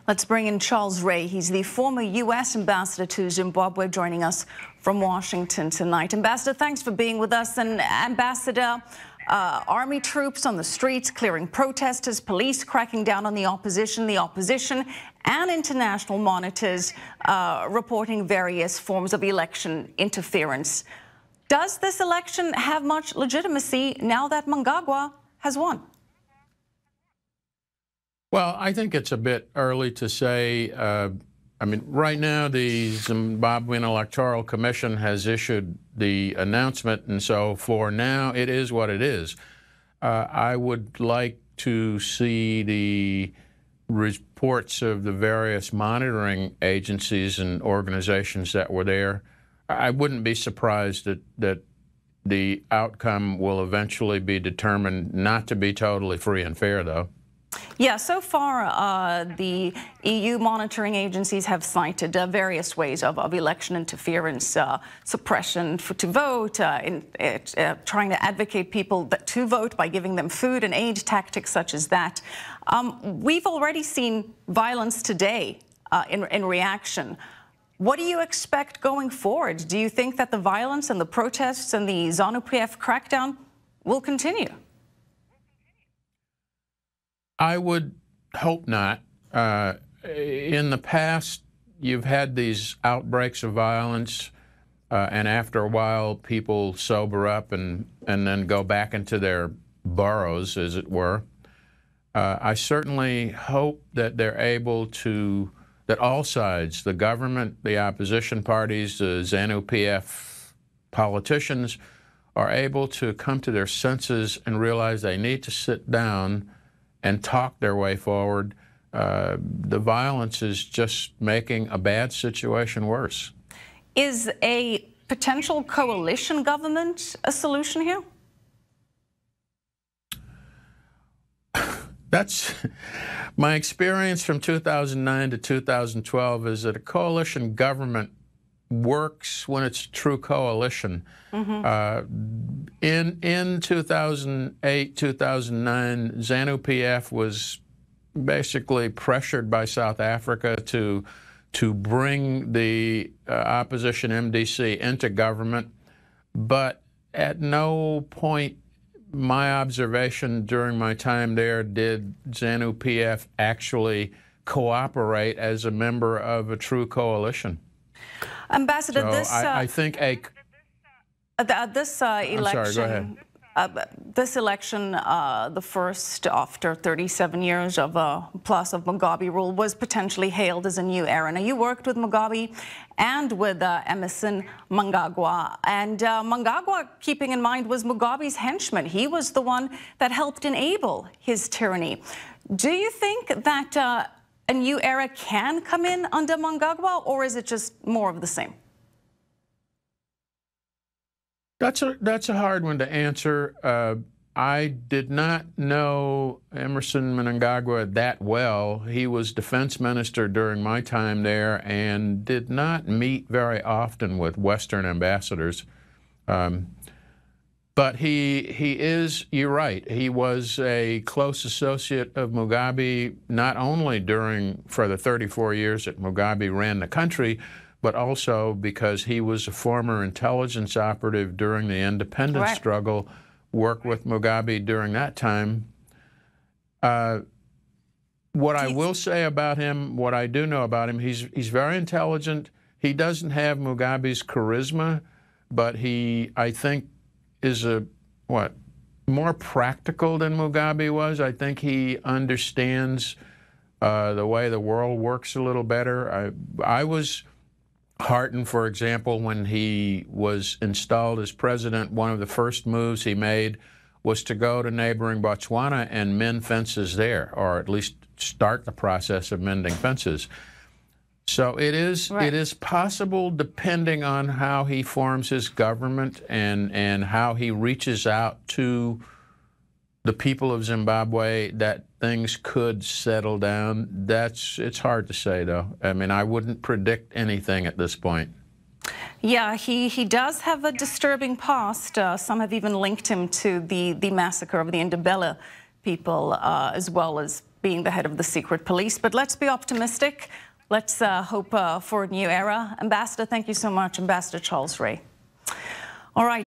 Let's bring in Charles Ray. He's the former U.S. ambassador to Zimbabwe, joining us from Washington tonight. Ambassador, thanks for being with us. And Ambassador, army troops on the streets clearing protesters, police cracking down on the opposition and international monitors reporting various forms of election interference. Does this election have much legitimacy now that Mnangagwa has won? Well, I think it's a bit early to say. I mean, right now the Zimbabwean Electoral Commission has issued the announcement, and so for now it is what it is. I would like to see the reports of the various monitoring agencies and organizations that were there. I wouldn't be surprised that the outcome will eventually be determined not to be totally free and fair, though. Yeah, so far the EU monitoring agencies have cited various ways of election interference, suppression to vote, trying to advocate people to vote by giving them food and aid, tactics such as that. We've already seen violence today in reaction. What do you expect going forward? Do you think that the violence and the protests and the ZANU-PF crackdown will continue? I would hope not. In the past, you've had these outbreaks of violence, and after a while, people sober up and then go back into their burrows, as it were. I certainly hope that they're able to, that all sides, the government, the opposition parties, the ZANU-PF politicians, are able to come to their senses and realize they need to sit down and talk their way forward. The violence is just making a bad situation worse. Is a potential coalition government a solution here? That's my experience from 2009 to 2012 is that a coalition government works when it's a true coalition. In 2008, 2009, ZANU-PF was basically pressured by South Africa to bring the opposition MDC into government, but at no point, my observation during my time there, did ZANU-PF actually cooperate as a member of a true coalition. Ambassador, so I think this election, I'm sorry, go ahead. This election, the first after 37 years of plus of Mugabe rule, was potentially hailed as a new era. Now, you worked with Mugabe and with Emmerson Mnangagwa, and Mnangagwa, keeping in mind, was Mugabe's henchman. He was the one that helped enable his tyranny. Do you think that a new era can come in under Mnangagwa, or is it just more of the same? That's a hard one to answer. I did not know Emmerson Mnangagwa that well. He was defense minister during my time there and did not meet very often with Western ambassadors. But he is, you're right, he was a close associate of Mugabe, not only for the 34 years that Mugabe ran the country, but also because he was a former intelligence operative during the independence struggle, worked with Mugabe during that time. What I will say about him, what I do know about him, he's very intelligent. He doesn't have Mugabe's charisma, but he, I think, is more practical than Mugabe was. I think he understands the way the world works a little better. I was heartened, for example, when he was installed as president, one of the first moves he made was to go to neighboring Botswana and mend fences there, or at least start the process of mending fences. So it is possible, depending on how he forms his government and how he reaches out to the people of Zimbabwe, that things could settle down. It's hard to say, though. I mean, I wouldn't predict anything at this point. Yeah, he does have a disturbing past. Some have even linked him to the massacre of the Ndebele people, as well as being the head of the secret police. But let's be optimistic. Let's hope for a new era. Ambassador, thank you so much, Ambassador Charles Ray. All right.